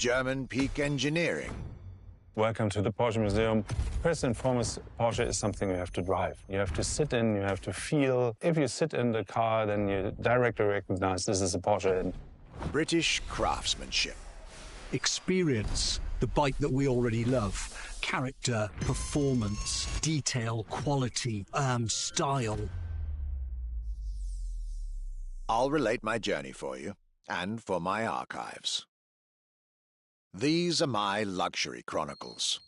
German Peak Engineering. Welcome to the Porsche Museum. First and foremost, Porsche is something you have to drive. You have to sit in, you have to feel. If you sit in the car, then you directly recognize this is a Porsche. And British craftsmanship. Experience the bike that we already love. Character, performance, detail, quality, style. I'll relate my journey for you, and for my archives. These are my luxury chronicles.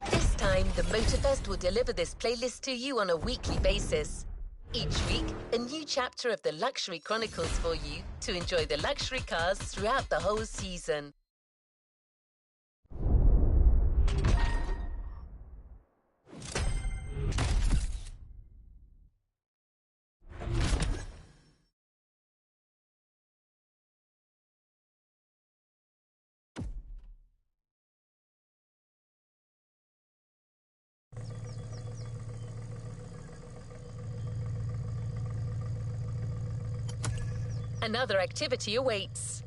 This time, the Motorfest will deliver this playlist to you on a weekly basis. Each week, a new chapter of the Luxury Chronicles for you to enjoy the luxury cars throughout the whole season. Another activity awaits.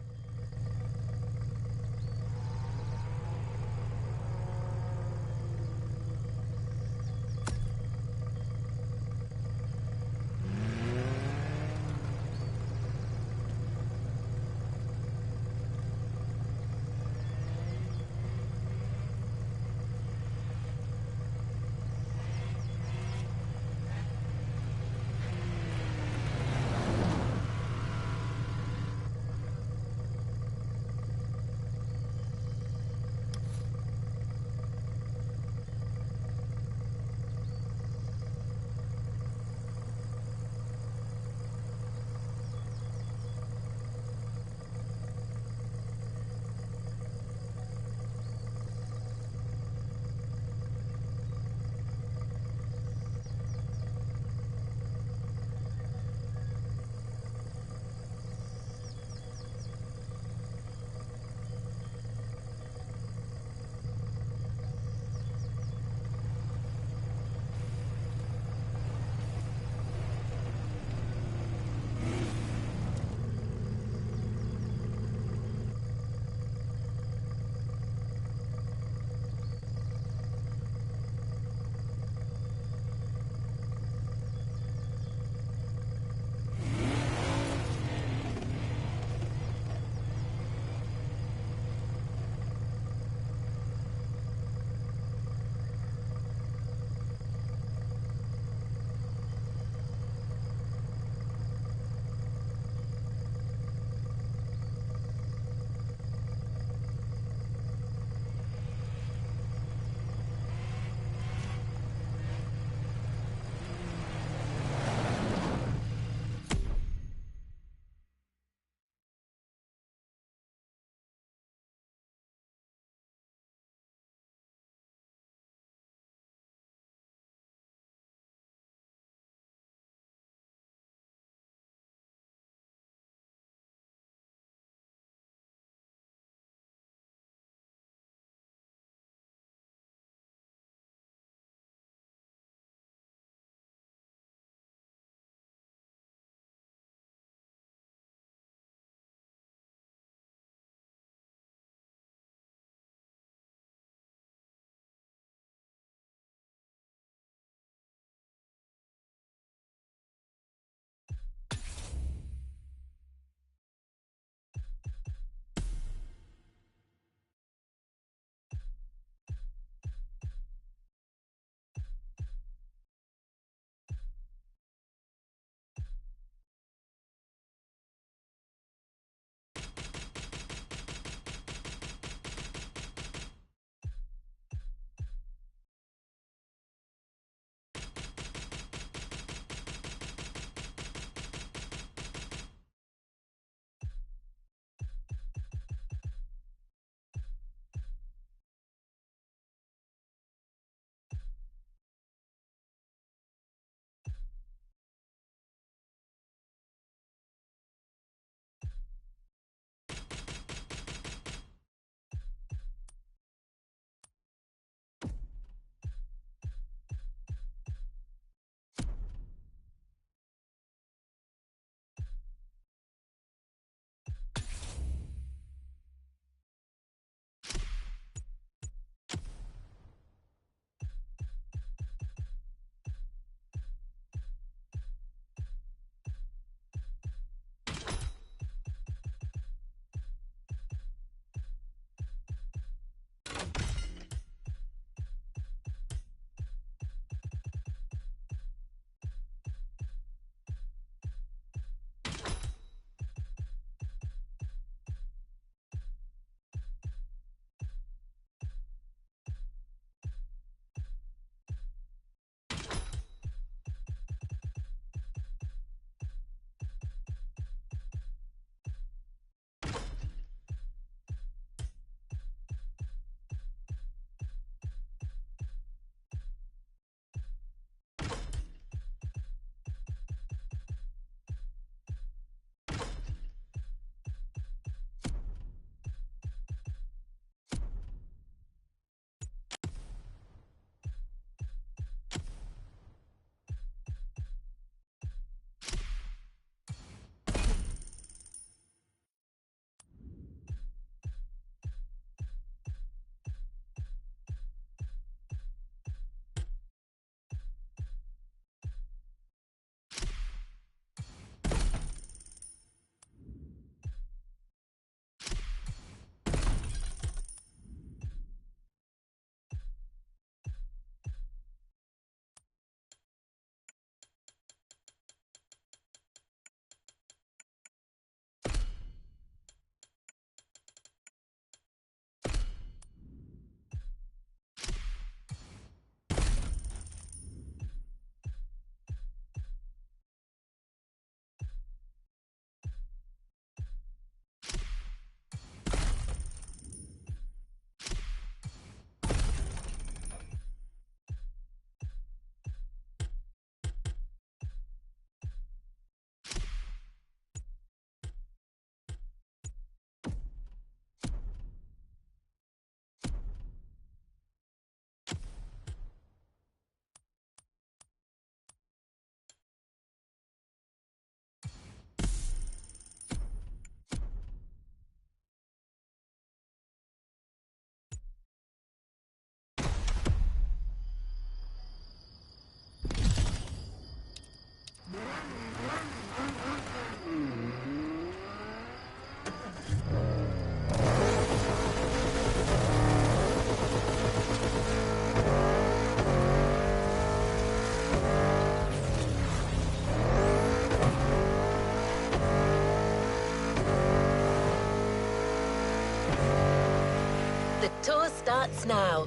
tour starts now.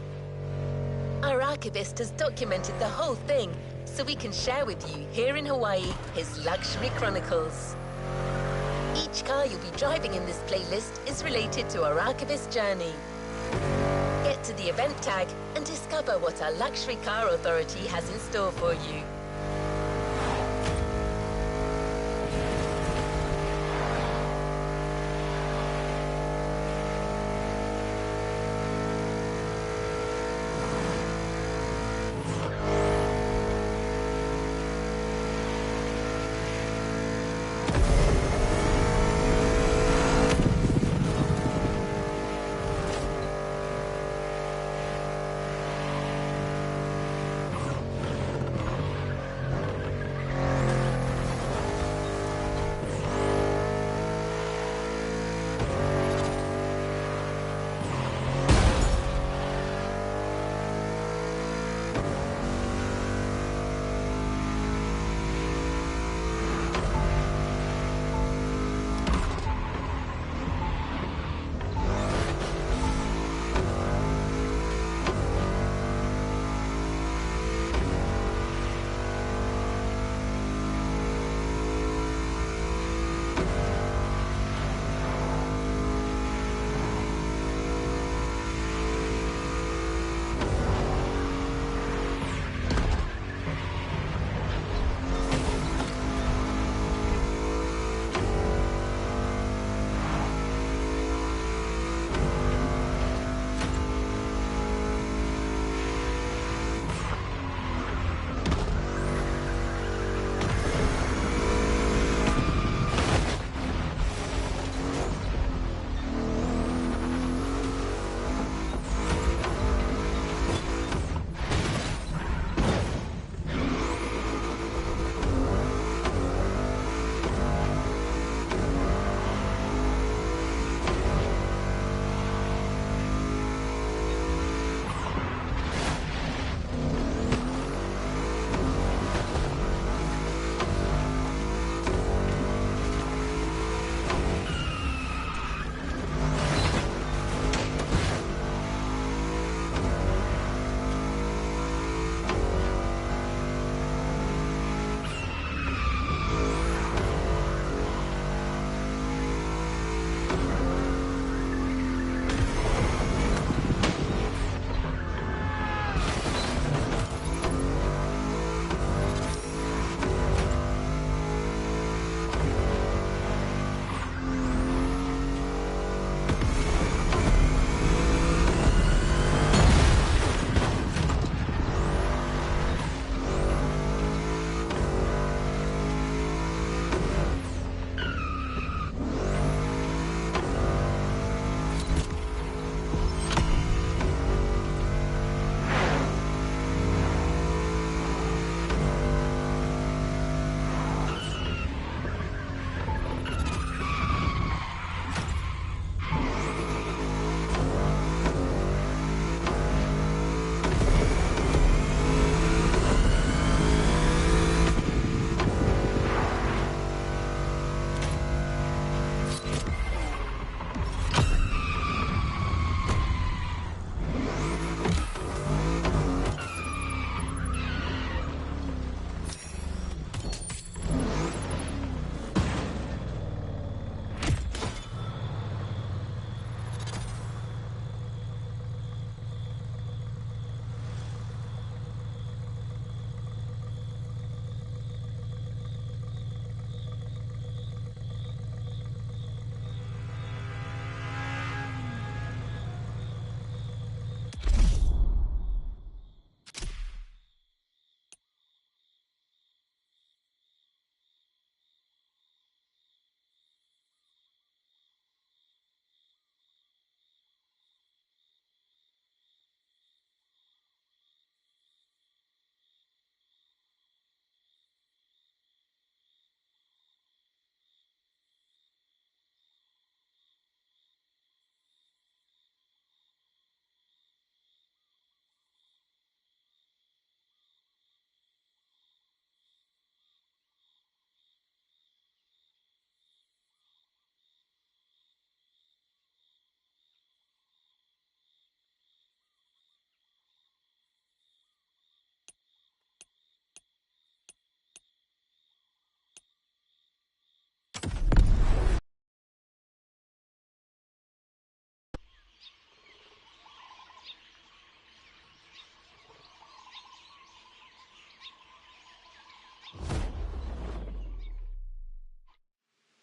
Our archivist has documented the whole thing, so we can share with you here in Hawaii his luxury chronicles. Each car you'll be driving in this playlist is related to our archivist journey. Get to the event tag and discover what our Luxury Car Authority has in store for you.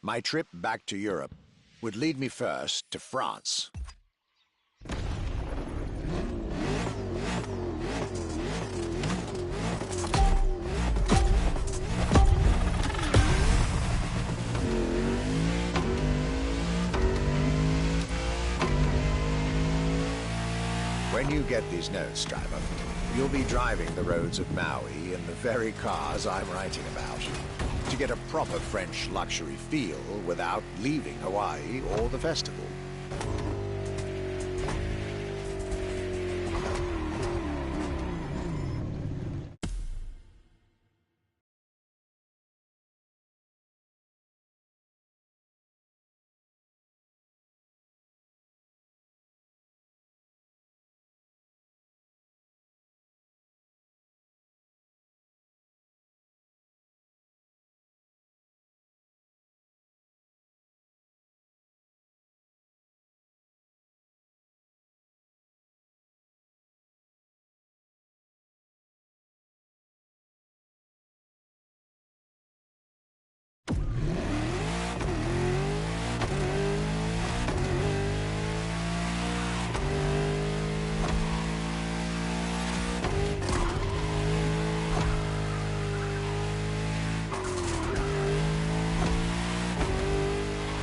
My trip back to Europe would lead me first to France. When you get these notes, driver, you'll be driving the roads of Maui in the very cars I'm writing about, to get a proper French luxury feel without leaving Hawaii or the festival.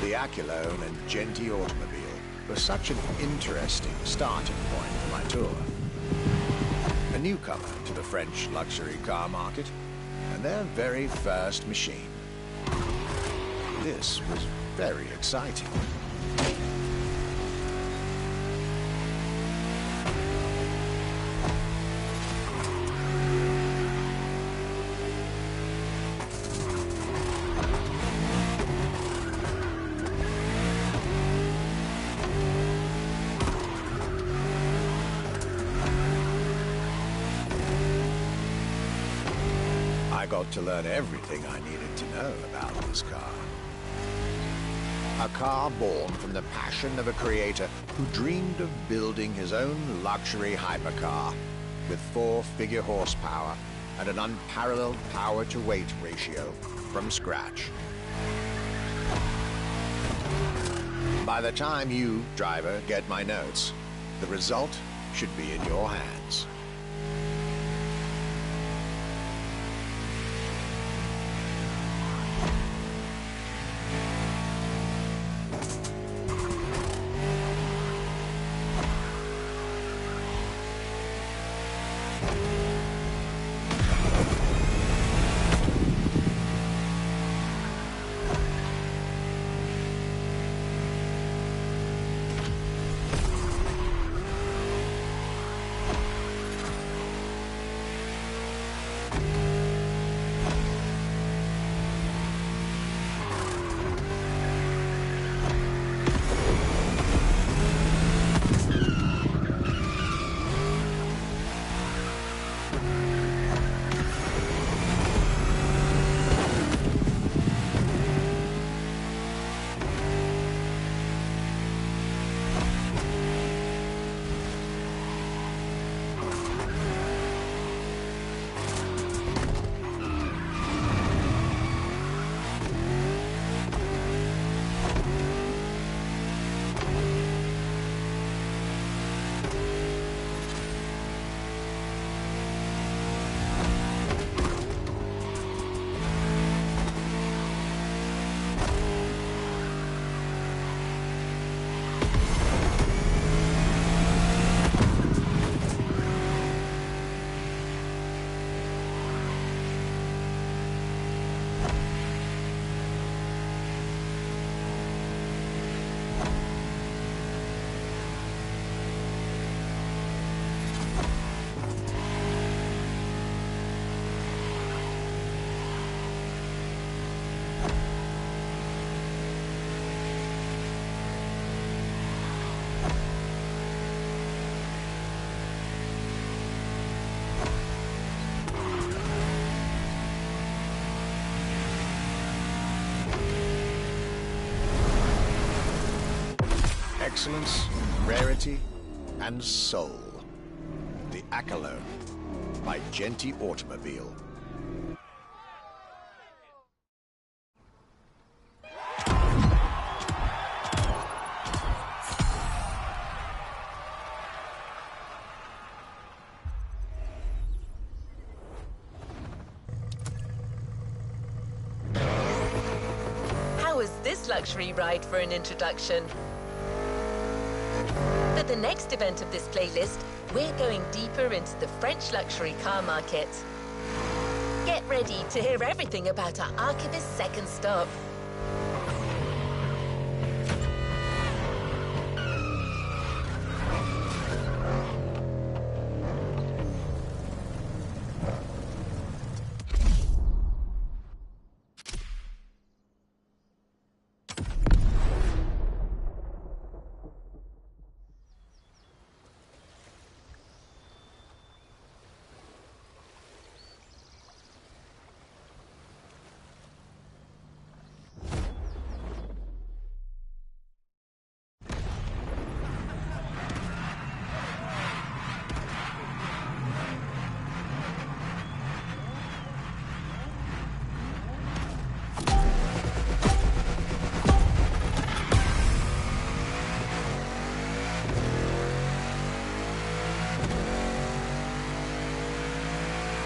The Aculone and Genti automobile was such an interesting starting point for my tour. A newcomer to the French luxury car market, and their very first machine. This was very exciting. I got to learn everything I needed to know about this car. A car born from the passion of a creator who dreamed of building his own luxury hypercar with 4-figure horsepower and an unparalleled power-to-weight ratio from scratch. By the time you, driver, get my notes, the result should be in your hands. Excellence, rarity, and soul. The Aculone by Genti Automobile. this luxury ride for an introduction. For the next event of this playlist, we're going deeper into the French luxury car market. Get ready to hear everything about our Archivist's second stop.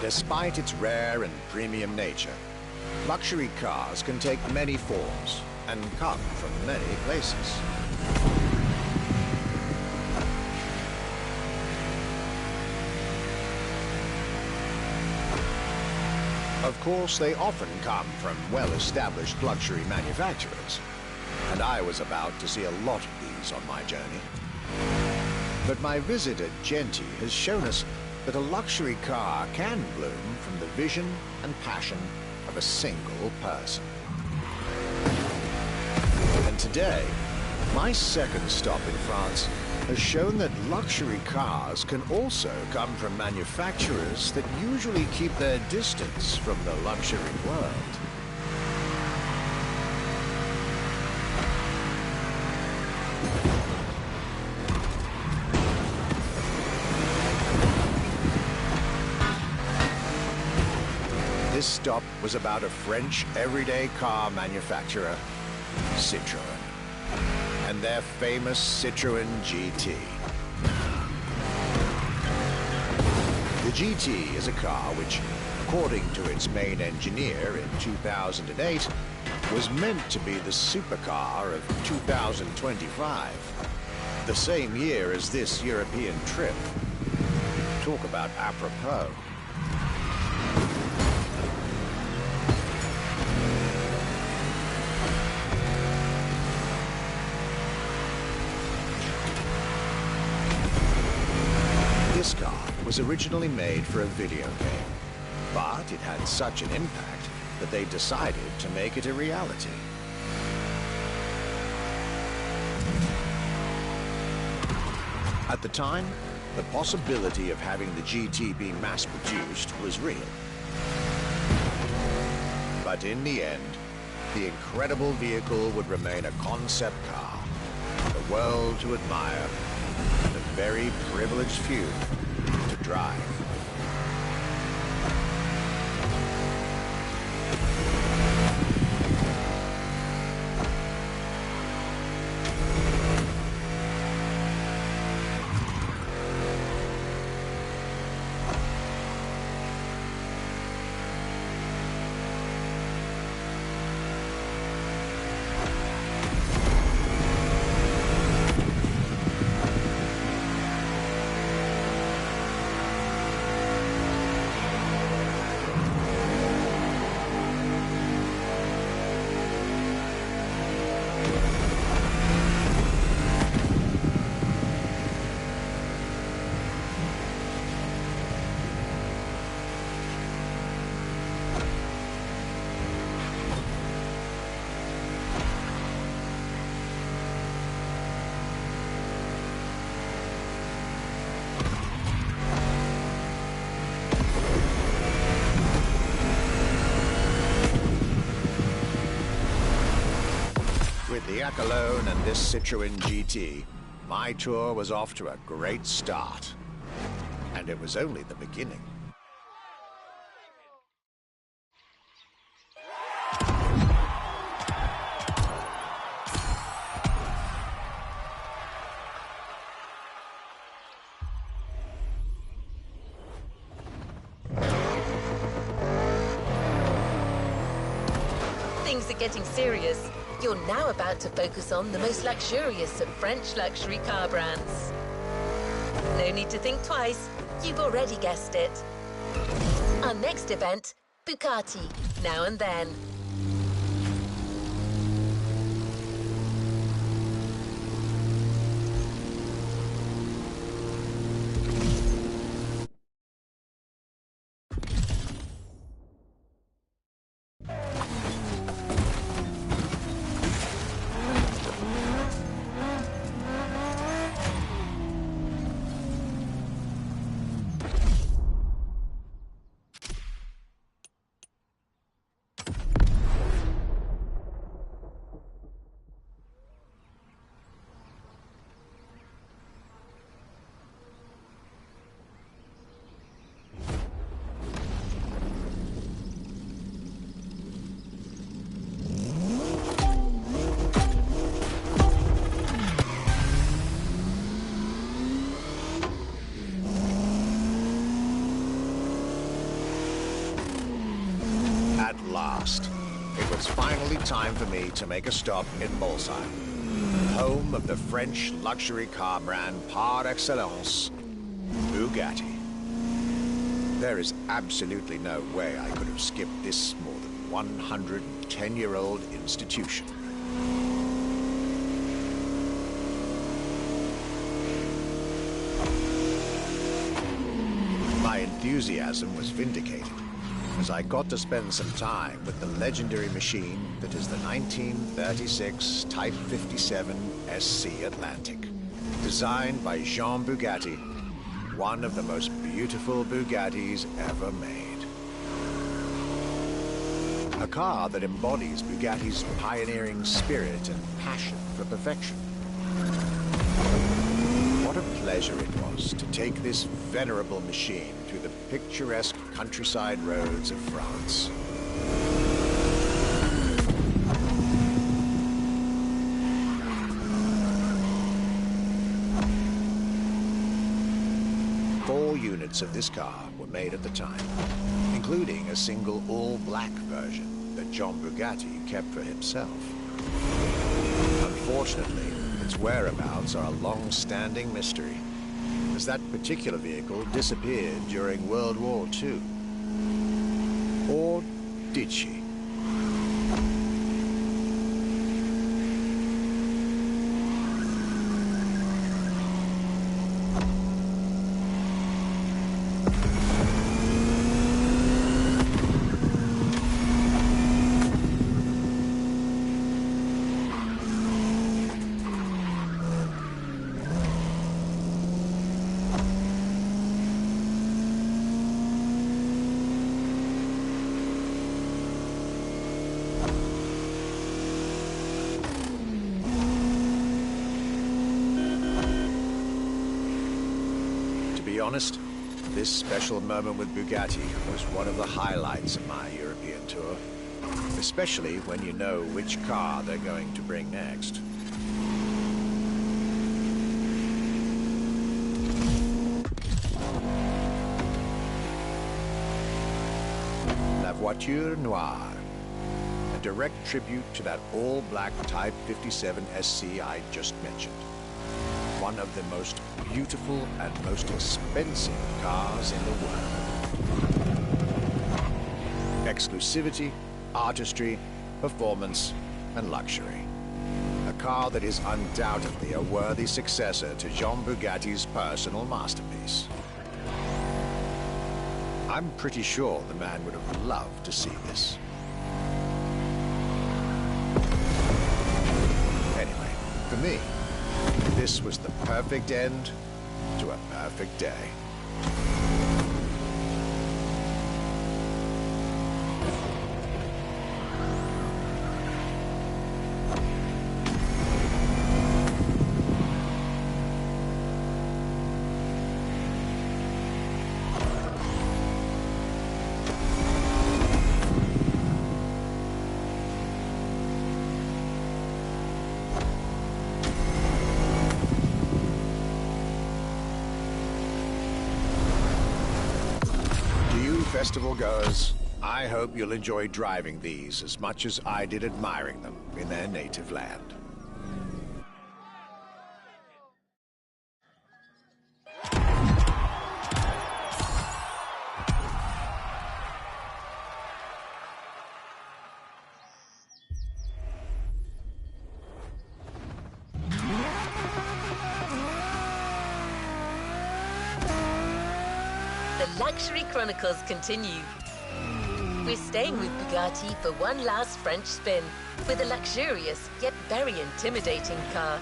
Despite its rare and premium nature, luxury cars can take many forms and come from many places. Of course, they often come from well-established luxury manufacturers, and I was about to see a lot of these on my journey. But my visit at Genti has shown us that a luxury car can bloom from the vision and passion of a single person. And today, my second stop in France has shown that luxury cars can also come from manufacturers that usually keep their distance from the luxury world. This stop was about a French everyday car manufacturer, Citroën, and their famous Citroën GT. The GT is a car which, according to its main engineer in 2008, was meant to be the supercar of 2025, the same year as this European trip. Talk about apropos. This car was originally made for a video game, but it had such an impact that they decided to make it a reality. At the time, the possibility of having the GT be mass-produced was real. But in the end, the incredible vehicle would remain a concept car, the world to admire, and a very privileged few to drive. With the Acolone and this Citroën GT, my tour was off to a great start. And it was only the beginning. Things are getting serious. You're now about to focus on the most luxurious of French luxury car brands. No need to think twice, you've already guessed it. Our next event, Bugatti, Now and Then. At last, it was finally time for me to make a stop in Mulsanne, home of the French luxury car brand par excellence, Bugatti. There is absolutely no way I could have skipped this more than 110-year-old institution. My enthusiasm was vindicated, as I got to spend some time with the legendary machine that is the 1936 Type 57 SC Atlantic, designed by Jean Bugatti, one of the most beautiful Bugattis ever made. A car that embodies Bugatti's pioneering spirit and passion for perfection. What a pleasure it was to take this venerable machine through the picturesque countryside roads of France. Four units of this car were made at the time, including a single all-black version that Jean Bugatti kept for himself. Unfortunately, its whereabouts are a long-standing mystery, as that particular vehicle disappeared during World War II. Or did she? To be honest, this special moment with Bugatti was one of the highlights of my European tour, especially when you know which car they're going to bring next. La Voiture Noire, a direct tribute to that all-black Type 57 SC I just mentioned. One of the most beautiful and most expensive cars in the world. Exclusivity, artistry, performance, and luxury. A car that is undoubtedly a worthy successor to Jean Bugatti's personal masterpiece. I'm pretty sure the man would have loved to see this. Anyway, for me, this was the perfect end to a perfect day. Festival goers, I hope you'll enjoy driving these as much as I did admiring them in their native land. The Luxury Chronicles continue. We're staying with Bugatti for one last French spin with a luxurious yet very intimidating car.